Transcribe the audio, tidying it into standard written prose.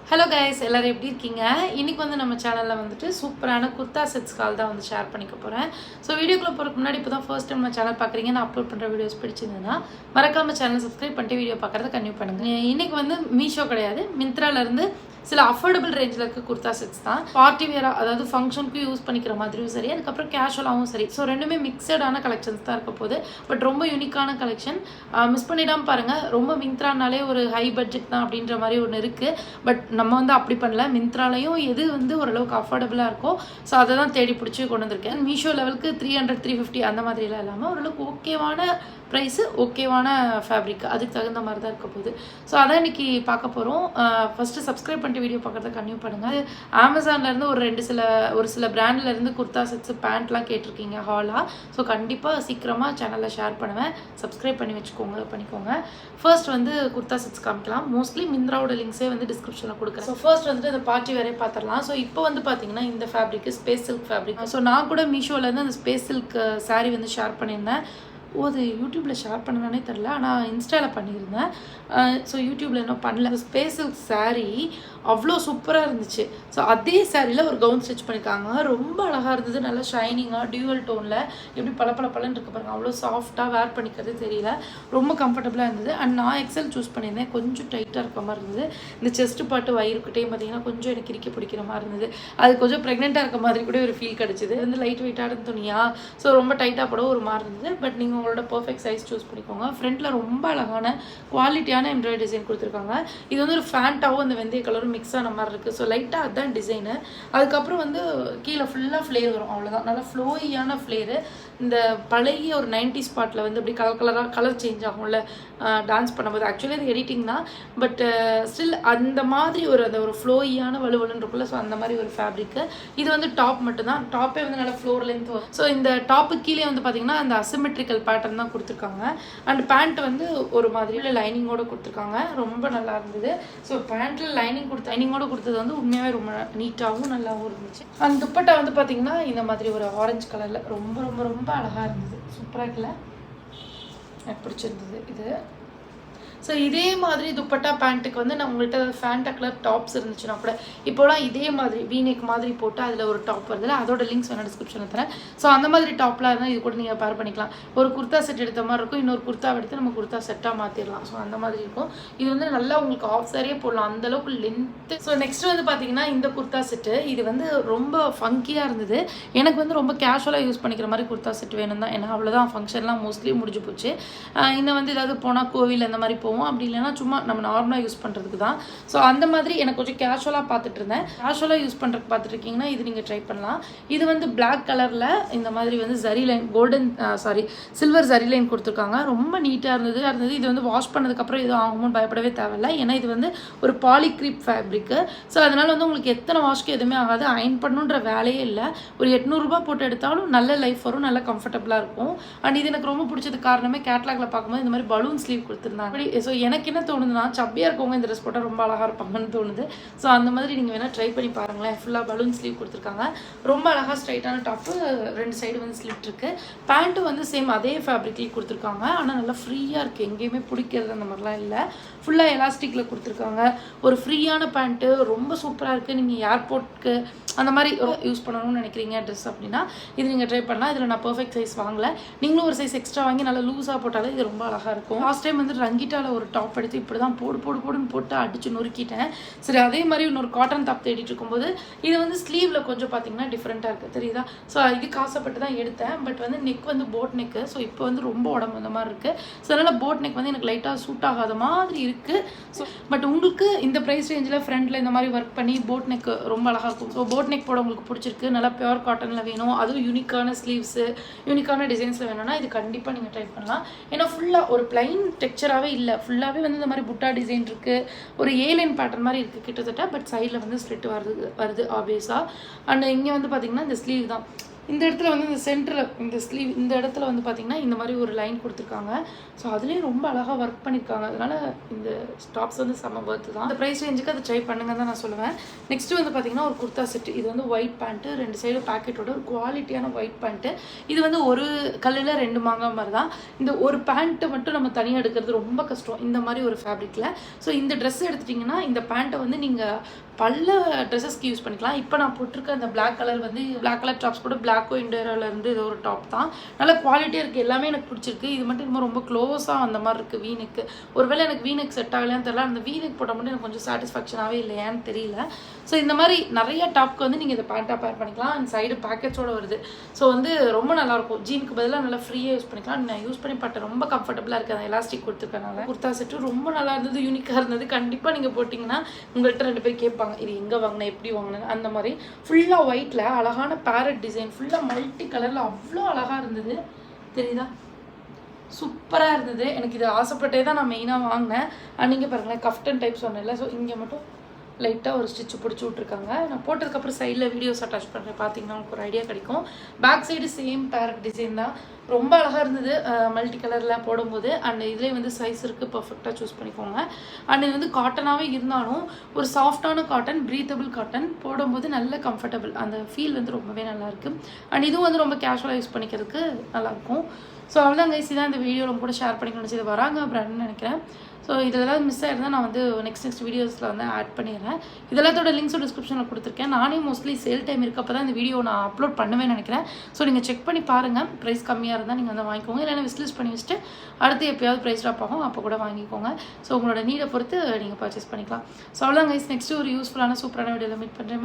Hello guys, எல்லோரும் எப்படி இருக்கீங்க? இன்றைக்கி வந்து நம்ம சேனலில் வந்துட்டு சூப்பரான குர்தா செட்ஸ் கால் தான் வந்து ஷேர் பண்ணிக்க போகிறேன். ஸோ வீடியோக்குள்ளே போகிறதுக்கு முன்னாடி இப்போ தான் ஃபர்ஸ்ட் டைம் நம்ம சேனல் பார்க்குறீங்க, நான் அப்லோட் பண்ணுற வீடியோஸ் பிடிச்சிருந்ததுன்னா மறக்காமல் சேனல் சப்ஸ்கிரைப் பண்ணிட்டு வீடியோ பார்க்குறத கன்டினியூ பண்ணுங்கள். இன்றைக்கி வந்து மீஷோ கிடையாது, மிந்த்ராலேருந்து சில அஃபோர்டபுள் ரேஞ்சில் இருக்க குர்தா செட்ஸ் தான். பார்ட்டி வேராக, அதாவது ஃபங்க்ஷனுக்கும் யூஸ் பண்ணிக்கிற மாதிரியும் சரி, அதுக்கப்புறம் கேஷுவலாகவும் சரி. ஸோ ரெண்டுமே மிக்சடான கலெக்ஷன்ஸ் தான் இருக்க போகுது. பட் ரொம்ப யூனிக்கான கலெக்ஷன், மிஸ் பண்ணிடாமல் பாருங்கள். ரொம்ப மிந்த்ரானாலே ஒரு ஹை பட்ஜெட் தான் அப்படின்ற மாதிரி ஒன்று இருக்குது. பட் நம்ம வந்து அப்படி பண்ணல. மிந்த்ராலையும் எது வந்து ஓரளவுக்கு அஃபோர்டபுளாக இருக்கோ ஸோ அதை தான் தேடி பிடிச்சி கொண்டு வந்திருக்கேன். மீஷோ லெவலுக்கு 300 350 அந்த மாதிரிலாம் இல்லாமல் ஓரளவுக்கு ஓகேவான ப்ரைஸு, ஓகேவான ஃபேப்ரிக், அதுக்கு தகுந்த மாதிரி தான் இருக்க போகுது. ஸோ அதான் இன்றைக்கி பார்க்க போகிறோம். ஃபஸ்ட்டு சப்ஸ்கிரைப் பண்ணிட்டு வீடியோ பார்க்குறத கன்டினியூ பண்ணுங்கள். அமேசான்லேருந்து ஒரு சில பிராண்ட்லேருந்து குர்தா செட்ஸு, பேண்ட்லாம் கேட்டிருக்கீங்க ஹாலாக. ஸோ கண்டிப்பாக சீக்கிரமாக சேனலில் ஷேர் பண்ணுவேன். சப்ஸ்கிரைப் பண்ணி பண்ணிக்கோங்க. ஃபர்ஸ்ட் வந்து குர்தா செட்ஸ் காமிக்கலாம். மோஸ்ட்லி மிந்த்ராவோட லிங்க்ஸே வந்து டிஸ்கிரிப்ஷனில் கொடுக்குறேன். ஸோ ஃபர்ஸ்ட் வந்துட்டு அந்த பார்ட்டி வேறே பார்த்துடலாம். ஸோ இப்போ வந்து பார்த்தீங்கன்னா இந்த fabric space silk fabric. So நான் கூட மீஷோலேருந்து அந்த ஸ்பேஸ் சில்க் சாரீ வந்து ஷேர் பண்ணியிருந்தேன். அது யூடியூப்பில் ஷேர் பண்ணனானே தெரில, ஆனால் இன்ஸ்டாவில் பண்ணியிருந்தேன். ஸோ யூடியூப்பில் என்ன பண்ணல. ஸ்பேஸ் சில்க் சாரீ அவ்வளோ சூப்பராக இருந்துச்சு. ஸோ அதே சாரியில் ஒரு கவுன் ஸ்டிச் பண்ணியிருக்காங்க. ரொம்ப அழகாக இருந்தது. நல்லா ஷைனிங்காக டியூவல் டோனில் எப்படி பளபளன்னு இருக்கு பாருங்க. அவ்வளோ சாஃப்டாக வேர் பண்ணிக்கிறது தெரியல, ரொம்ப கம்ஃபர்டபுளாக இருந்தது. அண்ட் நான் எக்ஸல் சூஸ் பண்ணியிருந்தேன். கொஞ்சம் டைட்டாக இருக்க மாதிரி இருந்தது. இந்த செஸ்ட் பாட்டு வயிறுக்கிட்டேயும் பார்த்தீங்கன்னா கொஞ்சம் எனக்கு இறுக்கி பிடிக்கிற மாதிரி இருந்தது. அது கொஞ்சம் ப்ரெக்னெண்ட்டாக இருக்க மாதிரி கூட ஒரு ஃபீல் கிடச்சிது. வந்து லைட் வெயிட்டான துணியா, ஸோ ரொம்ப டைட்டாக போட ஒரு மாதிரி இருந்தது. பட் நீங்கள் உங்களோட பர்ஃபெக்ட் சைஸ் சூஸ் பண்ணிக்கோங்க. ஃப்ரண்ட்டில் ரொம்ப அழகான குவாலிட்டியான எம்ப்ராய்டரி டிசைன் கொடுத்துருக்காங்க. இது வந்து ஒரு ஃபேண்டாகவும் அந்த வெந்தய கலரும் மிக்ஸ் ஆன மாதிரி இருக்குது. ஸோ லைட்டாக அதுதான் டிசைனு. அதுக்கப்புறம் வந்து கீழே ஃபுல்லாக ஃப்ளேர் வரும், அவ்வளோதான். நல்லா ஃப்ளோயியான ஃப்ளேரு. இந்த பழைய ஒரு 90s ஸ்பாட்டில் வந்து அப்படி கலர் சேஞ்ச் ஆகும்ல டான்ஸ் பண்ணும்போது. ஆக்சுவலி அது எடிட்டிங் தான், பட் ஸ்டில் அந்த மாதிரி ஒரு ஃப்ளோயியான வலுவலுன்னு இருக்குல்ல. ஸோ அந்த மாதிரி ஒரு ஃபேப்ரிக்கு. இது வந்து டாப் மட்டும்தான். டாப்பே வந்து நல்லா ஃப்ளோர் லென்த் வரும். ஸோ இந்த டாப்பு கீழே வந்து பார்த்தீங்கன்னா அந்த அசிமெட்ரிக்கல் பேட்டர்ன் தான் கொடுத்துருக்காங்க. அண்ட் பேண்ட் வந்து ஒரு மாதிரி லைனிங்கோட கொடுத்துருக்காங்க. ரொம்ப நல்லா இருந்தது. ஸோ பேண்ட்டில் லைனிங்கோட கொடுத்தது வந்து உண்மையாகவே ரொம்ப நீட்டாகவும் நல்லாவும் இருந்துச்சு. அந்த துப்பட்டா வந்து பார்த்தீங்கன்னா இந்த மாதிரி ஒரு ஆரஞ்சு கலரில் ரொம்ப ரொம்ப ரொம்ப அழகாக இருந்தது. சூப்பராக இருக்குல்ல, எனக்கு பிடிச்சிருந்தது இது. ஸோ இதே மாதிரி துப்பட்டா பேண்ட்டுக்கு வந்து நான் உங்கள்கிட்ட ஃபேண்டா கலர் டாப்ஸ் இருந்துச்சுன்னா கூட இப்போலாம் இதே மாதிரி வீனெக் மாதிரி போட்டு அதில் ஒரு டாப் வருதுல, அதோட லிங்க்ஸ் வேணால் டிஸ்கிரிப்ஷனில் தரேன். ஸோ அந்த மாதிரி டாப்லாம் இருந்தால் இது கூட நீங்கள் பேர் பண்ணிக்கலாம். ஒரு குர்தா செட் எடுத்த மாதிரி இருக்கும், இன்னொரு குர்த்தாவை எடுத்து நம்ம குர்தா செட்டாக மாற்றிடலாம். ஸோ அந்த மாதிரி இருக்கும். இது வந்து நல்லா உங்களுக்கு ஆஃப் சாரியே போடலாம், அந்தளவுக்கு லென்த்து. ஸோ நெக்ஸ்ட் வந்து பார்த்தீங்கன்னா இந்த குர்தா செட்டு, இது வந்து ரொம்ப ஃபங்கியாக இருந்தது. எனக்கு வந்து ரொம்ப கேஷுவலாக யூஸ் பண்ணிக்கிற மாதிரி குர்தா செட் வேணும் தான். ஏன்னா அவ்வளோதான், ஃபங்க்ஷன்லாம் மோஸ்ட்லி முடிஞ்சு போச்சு. இன்னும் வந்து ஏதாவது போனால் கோவில் அந்த மாதிரி போவோம், அப்படி இல்லைன்னா சும்மா நம்ம நார்மலாக யூஸ் பண்ணுறதுக்கு தான். ஸோ அந்த மாதிரி எனக்கு கொஞ்சம் கேஷுவலாக பார்த்துட்டு இருந்தேன். கேஷுவலாக யூஸ் பண்ணுறதுக்கு பார்த்துருக்கீங்கன்னா இது நீங்கள் ட்ரை பண்ணலாம். இது வந்து பிளாக் கலரில் இந்த மாதிரி வந்து zari line, silver zari line கொடுத்துருக்காங்க. ரொம்ப நீட்டாக இருந்தது. இது வந்து வாஷ் பண்ணதுக்கப்புறம் எதுவும் ஆகுமோ பயப்படவே தேவையில்லை. ஏன்னா இது வந்து ஒரு பாலிக்ரீப் ஃபேப்ரிக்கு. ஸோ அதனால் வந்து உங்களுக்கு எத்தனை வாஷ்க்கு எதுவுமே ஆகாது. அயன் பண்ணுன்ற வேலையே இல்லை. ஒரு 800 ரூபா போட்டு எடுத்தாலும் நல்ல லைஃப் வரும், நல்ல கம்ஃபர்டபுளாக இருக்கும். அண்ட் இது எனக்கு ரொம்ப பிடிச்சது காரணமே கேட்லாகில் பார்க்கும்போது இந்த மாதிரி பலூன் ஸ்லீவ் கொடுத்துருந்தாங்க. ஸோ எனக்கு என்ன தோணுதுன்னா, சப்பியாக இருக்கவங்க இந்த ட்ரெஸ் போட்டால் ரொம்ப அழகாக இருப்பாங்கன்னு தோணுது. ஸோ அந்த மாதிரி நீங்கள் வேணால் ட்ரை பண்ணி பாருங்களேன். ஃபுல்லாக பலூன் ஸ்லீவ் கொடுத்துருக்காங்க. ரொம்ப அழகாக ஸ்ட்ரைட்டான டாப்பு, 2 சைடு வந்து ஸ்லிட் இருக்குது. பேண்ட்டு வந்து சேம் அதே ஃபேப்ரிக்லேயே கொடுத்துருக்காங்க. ஆனால் நல்லா ஃப்ரீயாக இருக்குது, எங்கேயுமே பிடிக்கிறது அந்த மாதிரிலாம் இல்லை. ஃபுல்லாக எலாஸ்டிக்கில் கொடுத்துருக்காங்க. ஒரு ஃப்ரீயான பேண்ட்டு ரொம்ப சூப்பராக இருக்குது. நீங்கள் ஏர்போர்ட்டுக்கு அந்த மாதிரி யூஸ் பண்ணணும்னு நினைக்கிறீங்க ட்ரெஸ் அப்படின்னா இது நீங்கள் ட்ரை பண்ணலாம். இதில் நான் பர்ஃபெக்ட் சைஸ் வாங்கலை, நீங்களும் ஒரு சைஸ் எக்ஸ்ட்ரா வாங்கி நல்லா லூஸாக போட்டாலே இது ரொம்ப அழகாக இருக்கும். லாஸ்ட் டைம் வந்து ரங்கிட்டாவில் ஒரு டாப் எடுத்து இப்படி தான் போடுன்னு போட்டு அடித்து நொறுக்கிட்டேன். சரி, அதே மாதிரி இன்னொரு காட்டன் டாப் தேடிட்டு இருக்கும்போது இது வந்து ஸ்லீவில் கொஞ்சம் பார்த்தீங்கன்னா டிஃப்ரெண்ட்டாக இருக்குது, தெரியுதா? ஸோ இதுக்கு ஆசைப்பட்டு தான் எடுத்தேன். பட் வந்து நெக் வந்து போட் நெக்கு. ஸோ இப்போ வந்து ரொம்ப உடம்பு அந்த மாதிரி இருக்குது. ஸோ அதனால் போட் நெக் வந்து எனக்கு லைட்டாக சூட் ஆகாத மாதிரி இருக்குது. ஸோ பட் உங்களுக்கு இந்த ப்ரைஸ் ரேஞ்சில் ஃப்ரண்ட்டில் இந்த மாதிரி ஒர்க் பண்ணி போட் நெக் ரொம்ப அழகாக இருக்கும். ஸோ போட் நெக் போட உங்களுக்கு பிடிச்சிருக்கு, நல்லா பியூர் காட்டனில் வேணும், அதுவும் யூனிக்கான ஸ்லீவ்ஸு, யூனிக்கான டிசைன்ஸில் வேணும்னா இது கண்டிப்பாக நீங்கள் ட்ரை பண்ணலாம். ஏன்னா ஃபுல்லாக ஒரு பிளைன் டெக்ஸ்சராகவே இல்லை, ஃபுல்லாகவே வந்து இந்த மாதிரி புட்டா டிசைன் இருக்குது. ஒரு ஏலைன் பேட்டர்ன் மாதிரி இருக்குது கிட்டத்தட்ட. பட் சைடில் வந்து ஸ்லிட் வருது ஆப்வியஸாக. அண்ட் இங்கே வந்து பார்த்திங்கன்னா இந்த ஸ்லீவ் தான் இந்த இடத்துல வந்து இந்த சென்டரில் இந்த ஸ்லீவ் இந்த இடத்துல வந்து பார்த்திங்கன்னா இந்த மாதிரி ஒரு லைன் கொடுத்துருக்காங்க. ஸோ அதுலேயும் ரொம்ப அழகாக ஒர்க் பண்ணியிருக்காங்க. அதனால் இந்த டாப்ஸ் வந்து செம்ம ஒர்த்து தான். அந்த ப்ரைஸ் ரேஞ்சுக்கு அதை ட்ரை பண்ணுங்க தான் நான் சொல்லுவேன். நெக்ஸ்ட்டு வந்து பார்த்திங்கன்னா ஒரு குர்த்தா செட்டு. இது வந்து ஒயிட் பேண்ட்டு, 2 சைடு பேக்கெட்டோட ஒரு குவாலிட்டியான ஒயிட் பேண்ட்டு. இது வந்து ஒரு கல்லில் 2 மாங்காய் மாதிரி தான். இந்த ஒரு பேண்ட்டை மட்டும் நம்ம தனியாக எடுக்கிறது ரொம்ப கஷ்டம் இந்த மாதிரி ஒரு ஃபேப்ரிக்கில். ஸோ இந்த ட்ரெஸ் எடுத்துட்டிங்கன்னா இந்த பேண்ட்டை வந்து நீங்கள் பல ட்ரெஸ்ஸஸ்க்கு யூஸ் பண்ணிக்கலாம். இப்போ நான் போட்டிருக்க அந்த பிளாக் கலர் வந்து பிளாக் கலர் டாப்ஸ் கூட பிளாக்கோ இண்டோராலேருந்து இது ஒரு டாப் தான். நல்ல குவாலிட்டியாக இருக்குது. எல்லாமே எனக்கு பிடிச்சிருக்கு. இது மட்டும் இன்னும் ரொம்ப க்ளோஸாக அந்த மாதிரி இருக்குது வீனுக்கு. ஒருவேளை எனக்கு வீனுக்கு செட் ஆகலையான்னு தெரியல. அந்த வீனுக்கு போட்டால் மட்டும் எனக்கு கொஞ்சம் சாட்டிஸ்ஃபேக்ஷனாகவே இல்லையான்னு தெரியல. ஸோ இந்த மாதிரி நிறைய டாப்க்கு வந்து நீங்கள் இதை பேண்ட்டாக பேர் பண்ணிக்கலாம். அந்த சைடு பேக்கெட்ஸோடு வருது. ஸோ வந்து ரொம்ப நல்லாயிருக்கும். ஜீனுக்கு பதிலாக நல்லா ஃப்ரீயாக யூஸ் பண்ணிக்கலாம். நான் யூஸ் பண்ணி பார்த்தேன். ரொம்ப கம்ஃபர்டபுளாக இருக்குது. அந்த எலாஸ்டிக் கொடுத்துருக்கனால குர்த்தா செட்டு ரொம்ப நல்லா இருந்தது. யூனிக்காக இருந்தது. கண்டிப்பாக நீங்கள் போட்டிங்கன்னா உங்கள்கிட்ட 2 பேர் கேட்பாங்க, இது எங்கே வாங்கினேன், எப்படி வாங்கினேன். அந்த மாதிரி ஃபுல்லாக ஒயிட்டில் அழகான பேரட் டிசைன், ஃபுல்லாக மல்டி கலரில் அவ்வளோ அழகாக இருந்தது. தெரியுதா? சூப்பராக இருந்தது. எனக்கு இது ஆசைப்பட்டே தான் நான் மெயினாக வாங்கினேன். நீங்கள் பாருங்களேன், கஃப்டன் டைப் சொன்னேன்ல. ஸோ இங்கே மட்டும் லைட்டாக ஒரு ஸ்டிச்சு பிடிச்சி விட்ருக்காங்க. நான் போட்டதுக்கப்புறம் சைடில் வீடியோஸ் அட்டாச் பண்ணுறேன். பார்த்தீங்கன்னா உங்களுக்கு ஒரு ஐடியா கிடைக்கும். Back side same parrot design தான். ரொம்ப அழகாக இருந்தது மல்டி கலரில் போடும்போது. அண்ட் இதுலேயே வந்து சைஸ் இருக்குது, பர்ஃபெக்டாக சூஸ் பண்ணிக்கோங்க. அண்ட் இது வந்து காட்டனாகவே இருந்தாலும் ஒரு சாஃப்டான காட்டன், ப்ரீத்தபிள் காட்டன், போடும்போது நல்ல கம்ஃபர்டபுள். அந்த ஃபீல் வந்து ரொம்பவே நல்லாயிருக்கு. அண்ட் இதுவும் வந்து ரொம்ப கேஷுவலாக யூஸ் பண்ணிக்கிறதுக்கு நல்லாயிருக்கும். ஸோ அவ்வளோதான் கைஸ், தான் இந்த வீடியோ ரொம்ப கூட ஷேர் பண்ணிக்கணும்னு இது வராங்க அப்படின்னு நினைக்கிறேன். ஸோ இதில் ஏதாவது மிஸ் ஆகிருந்தால் நான் வந்து நெக்ஸ்ட் வீடியோஸில் வந்து ஆட் பண்ணிடுறேன். இதெல்லாத்தோட லிங்க்ஸும் டிஸ்கிரிப்ஷனில் கொடுத்துருக்கேன். நானே மோஸ்ட்லி சேல் டைம் இருக்கப்போ தான் இந்த வீடியோ நான் அப்லோட் பண்ணுவேன்னு நினைக்கிறேன். ஸோ நீங்கள் செக் பண்ணி பாருங்கள். ப்ரைஸ் கம்மியாக இருந்தால் நீங்கள் வந்து வாங்கிக்கோங்க. இல்லைன்னா விஸ்லிஸ்ட் பண்ணி வச்சுட்டு அடுத்து எப்போயாவது ப்ரைஸ் ட்ராப் ஆகும், அப்போ கூட வாங்கிக்கோங்க. ஸோ உங்களோட நீடை பொறுத்து நீங்கள் பர்ச்சேஸ் பண்ணிக்கலாம். ஸோ அவ்வளோதான் கைஸ், நெக்ஸ்ட்டு ஒரு யூஸ்ஃபுல்லான சூப்பரான வீடியோவில் மீட் பண்ணுறேன்.